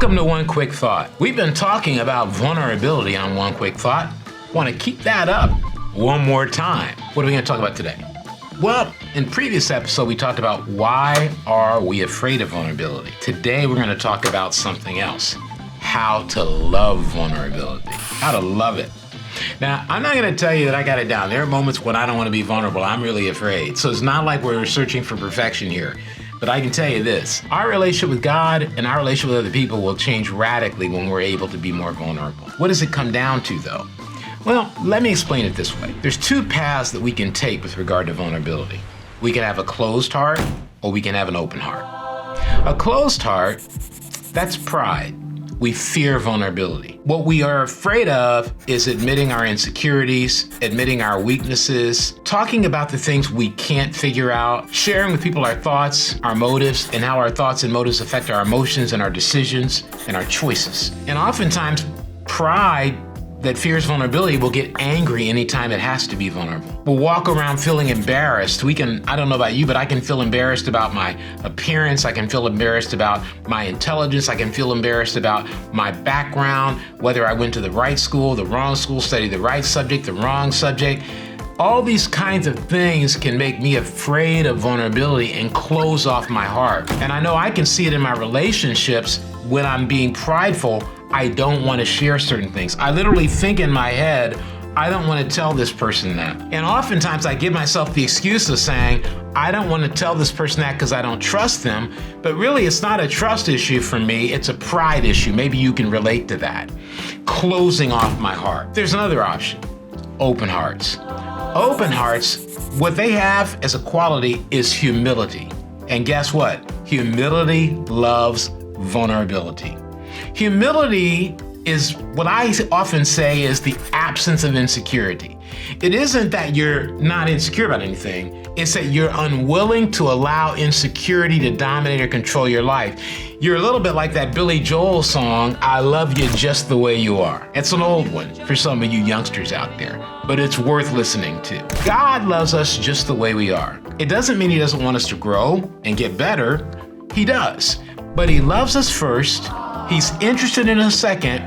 Welcome to One Quick Thought. We've been talking about vulnerability on One Quick Thought. Want to keep that up one more time. What are we going to talk about today? Well, in previous episode, we talked about why are we afraid of vulnerability. Today, we're going to talk about something else. How to love vulnerability. How to love it. Now, I'm not going to tell you that I got it down. There are moments when I don't want to be vulnerable. I'm really afraid. So it's not like we're searching for perfection here. But I can tell you this, our relationship with God and our relationship with other people will change radically when we're able to be more vulnerable. What does it come down to, though? Well, let me explain it this way. There's two paths that we can take with regard to vulnerability. We can have a closed heart, or we can have an open heart. A closed heart, that's pride. We fear vulnerability. What we are afraid of is admitting our insecurities, admitting our weaknesses, talking about the things we can't figure out, sharing with people our thoughts, our motives, and how our thoughts and motives affect our emotions and our decisions and our choices. And oftentimes, pride that fears vulnerability will get angry anytime it has to be vulnerable. We'll walk around feeling embarrassed. I don't know about you, but I can feel embarrassed about my appearance. I can feel embarrassed about my intelligence. I can feel embarrassed about my background, whether I went to the right school, the wrong school, studied the right subject, the wrong subject. All these kinds of things can make me afraid of vulnerability and close off my heart. And I know I can see it in my relationships when I'm being prideful. I don't want to share certain things. I literally think in my head, I don't want to tell this person that. And oftentimes I give myself the excuse of saying, I don't want to tell this person that because I don't trust them. But really, it's not a trust issue for me. It's a pride issue. Maybe you can relate to that. Closing off my heart. There's another option. Open hearts. Open hearts, what they have as a quality is humility. And guess what? Humility loves vulnerability. Humility is what I often say is the absence of insecurity. It isn't that you're not insecure about anything. It's that you're unwilling to allow insecurity to dominate or control your life. You're a little bit like that Billy Joel song, I Love You Just the Way You Are. It's an old one for some of you youngsters out there, but it's worth listening to. God loves us just the way we are. It doesn't mean he doesn't want us to grow and get better. He does. But he loves us first. He's interested in us second,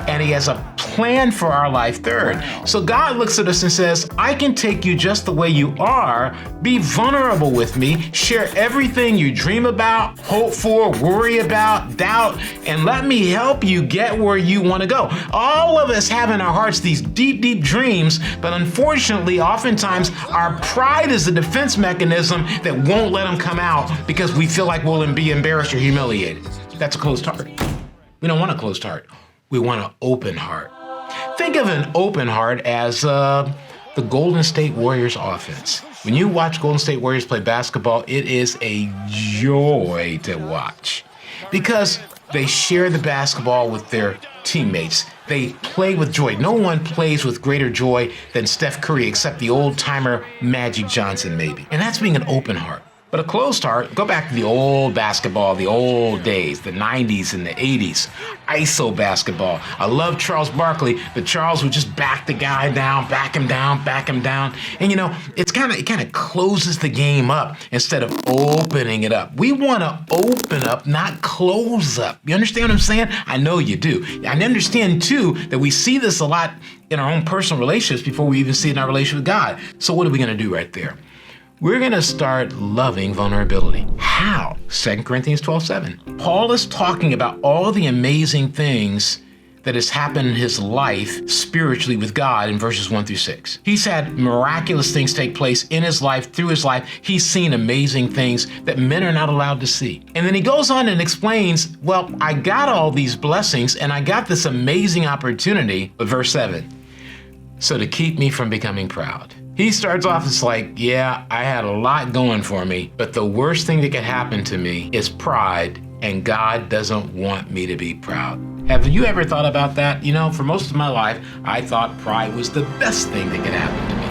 and he has a plan for our life third. So God looks at us and says, I can take you just the way you are, be vulnerable with me, share everything you dream about, hope for, worry about, doubt, and let me help you get where you want to go. All of us have in our hearts these deep, deep dreams, but unfortunately, oftentimes our pride is the defense mechanism that won't let them come out because we feel like we'll be embarrassed or humiliated. That's a closed heart. We don't want a closed heart. We want an open heart. Think of an open heart as the Golden State Warriors offense. When you watch Golden State Warriors play basketball, it is a joy to watch because they share the basketball with their teammates. They play with joy. No one plays with greater joy than Steph Curry except the old-timer Magic Johnson, maybe. And that's being an open heart. But a closed heart, go back to the old basketball, the old days, the 90s and the 80s, ISO basketball. I love Charles Barkley, but Charles would just back the guy down, back him down, back him down. And it kind of closes the game up instead of opening it up. We want to open up, not close up. You understand what I'm saying? I know you do. I understand too that we see this a lot in our own personal relationships before we even see it in our relationship with God. So what are we going to do right there? We're going to start loving vulnerability. How? 2 Corinthians 12:7. Paul is talking about all the amazing things that has happened in his life spiritually with God in verses 1-6. He's had miraculous things take place in his life, through his life. He's seen amazing things that men are not allowed to see. And then he goes on and explains, well, I got all these blessings and I got this amazing opportunity, but verse 7, so to keep me from becoming proud. He starts off, it's like, yeah, I had a lot going for me, but the worst thing that could happen to me is pride, and God doesn't want me to be proud. Have you ever thought about that? For most of my life, I thought pride was the best thing that could happen to me.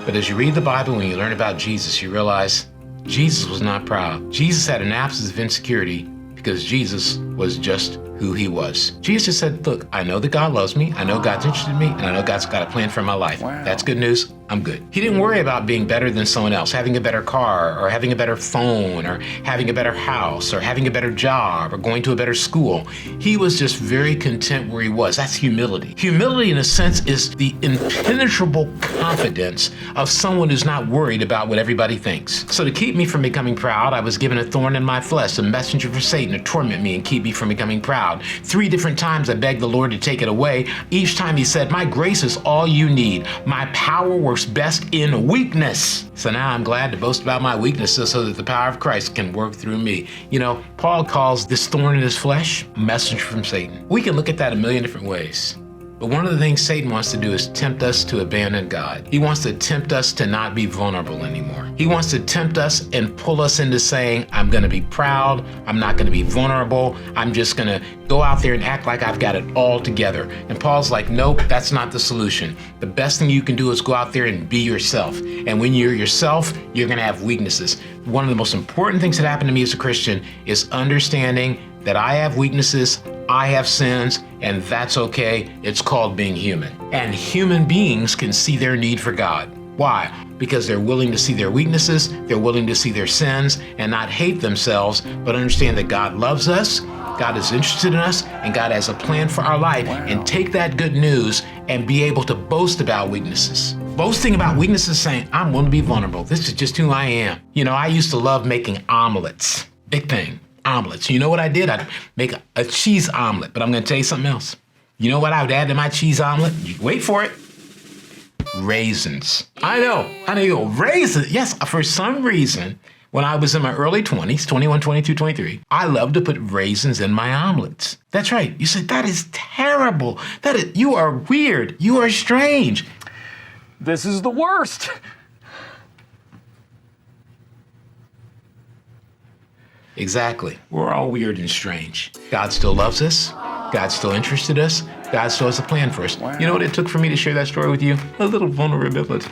But as you read the Bible and you learn about Jesus, you realize Jesus was not proud. Jesus had an absence of insecurity because Jesus was just who he was. Jesus said, look, I know that God loves me, I know God's interested in me, and I know God's got a plan for my life. Wow. That's good news. I'm good. He didn't worry about being better than someone else, having a better car, or having a better phone, or having a better house, or having a better job, or going to a better school. He was just very content where he was. That's humility. Humility, in a sense, is the impenetrable confidence of someone who's not worried about what everybody thinks. So to keep me from becoming proud, I was given a thorn in my flesh, a messenger for Satan to torment me and keep me from becoming proud. 3 different times I begged the Lord to take it away. Each time he said, my grace is all you need. My power works best in weakness. So now I'm glad to boast about my weaknesses so that the power of Christ can work through me. You know, Paul calls this thorn in his flesh a messenger from Satan. We can look at that a million different ways. But one of the things Satan wants to do is tempt us to abandon God. He wants to tempt us to not be vulnerable anymore. He wants to tempt us and pull us into saying, I'm going to be proud. I'm not going to be vulnerable. I'm just going to go out there and act like I've got it all together. And Paul's like, nope, that's not the solution. The best thing you can do is go out there and be yourself. And when you're yourself, you're going to have weaknesses. One of the most important things that happened to me as a Christian is understanding that I have weaknesses, I have sins, and that's okay. It's called being human. And human beings can see their need for God. Why? Because they're willing to see their weaknesses, they're willing to see their sins, and not hate themselves, but understand that God loves us, God is interested in us, and God has a plan for our life. Wow. And take that good news and be able to boast about weaknesses. Boasting about weaknesses, saying, I'm willing to be vulnerable. This is just who I am. You know, I used to love making omelets. Big thing. Omelets. You know what I did? I'd make a cheese omelet, but I'm going to tell you something else. You know what I would add to my cheese omelet? Wait for it. Raisins. I know. You go, raisins. Yes, for some reason, when I was in my early 20s, 21, 22, 23, I loved to put raisins in my omelets. That's right. You say, that is terrible. You are weird. You are strange. This is the worst. Exactly. We're all weird and strange. God still loves us. God's still interested in us. God still has a plan for us. Wow. You know what it took for me to share that story with you? A little vulnerability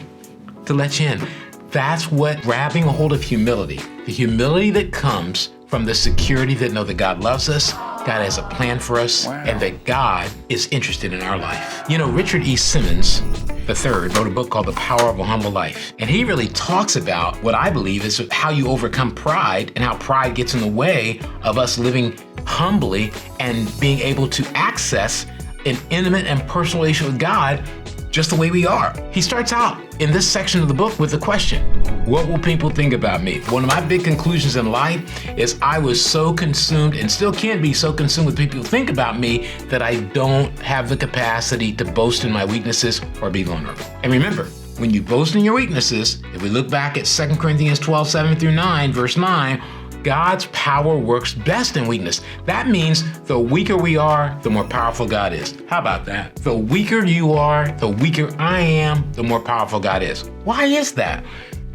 to let you in. That's what grabbing a hold of humility, the humility that comes from the security that know that God loves us, God has a plan for us, Wow. and that God is interested in our life. You know, Richard E. Simmons III wrote a book called The Power of a Humble Life. And he really talks about what I believe is how you overcome pride and how pride gets in the way of us living humbly and being able to access an intimate and personal relationship with God just the way we are. He starts out in this section of the book with the question, what will people think about me? One of my big conclusions in life is I was so consumed and still can be so consumed with people think about me that I don't have the capacity to boast in my weaknesses or be vulnerable. And remember, when you boast in your weaknesses, if we look back at 2 Corinthians 12, 7 through 9, verse 9, God's power works best in weakness. That means the weaker we are, the more powerful God is. How about that? The weaker you are, the weaker I am, the more powerful God is. Why is that?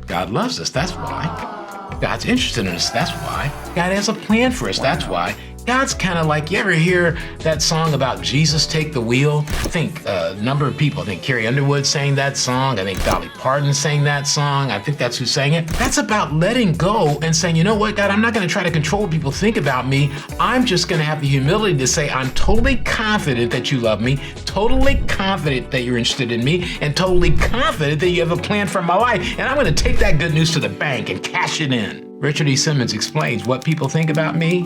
God loves us, that's why. God's interested in us, that's why. God has a plan for us, that's why. God's kind of like, you ever hear that song about Jesus Take the Wheel? I think a number of people, I think Carrie Underwood sang that song. I think Dolly Parton sang that song. I think that's who sang it. That's about letting go and saying, you know what, God, I'm not going to try to control what people think about me. I'm just going to have the humility to say, I'm totally confident that you love me, totally confident that you're interested in me, and totally confident that you have a plan for my life. And I'm going to take that good news to the bank and cash it in. Richard E. Simmons explains what people think about me.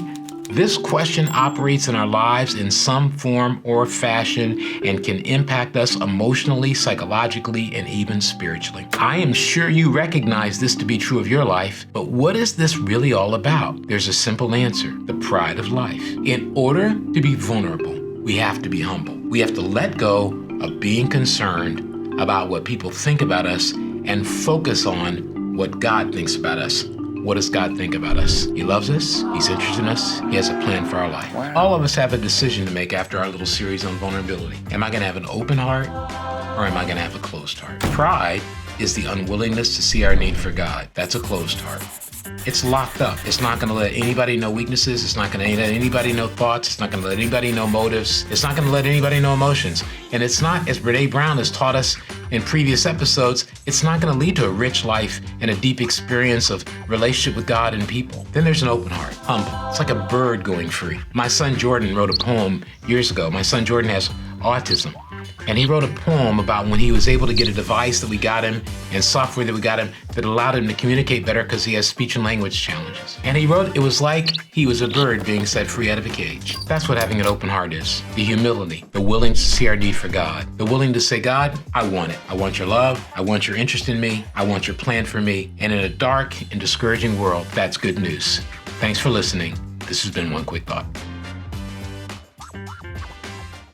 This question operates in our lives in some form or fashion and can impact us emotionally, psychologically, and even spiritually. I am sure you recognize this to be true of your life, but what is this really all about? There's a simple answer: the pride of life. In order to be vulnerable, we have to be humble. We have to let go of being concerned about what people think about us and focus on what God thinks about us. What does God think about us? He loves us. He's interested in us. He has a plan for our life. Wow. All of us have a decision to make after our little series on vulnerability. Am I going to have an open heart or am I going to have a closed heart? Pride is the unwillingness to see our need for God. That's a closed heart. It's locked up. It's not going to let anybody know weaknesses. It's not going to let anybody know thoughts. It's not going to let anybody know motives. It's not going to let anybody know emotions. And it's not, as Brene Brown has taught us in previous episodes, it's not going to lead to a rich life and a deep experience of relationship with God and people. Then there's an open heart, humble. It's like a bird going free. My son Jordan wrote a poem years ago. My son Jordan has autism. And he wrote a poem about when he was able to get a device that we got him and software that we got him that allowed him to communicate better because he has speech and language challenges. And he wrote, it was like he was a bird being set free out of a cage. That's what having an open heart is. The humility, the willing to see our need for God, the willing to say, God, I want it. I want your love. I want your interest in me. I want your plan for me. And in a dark and discouraging world, that's good news. Thanks for listening. This has been One Quick Thought.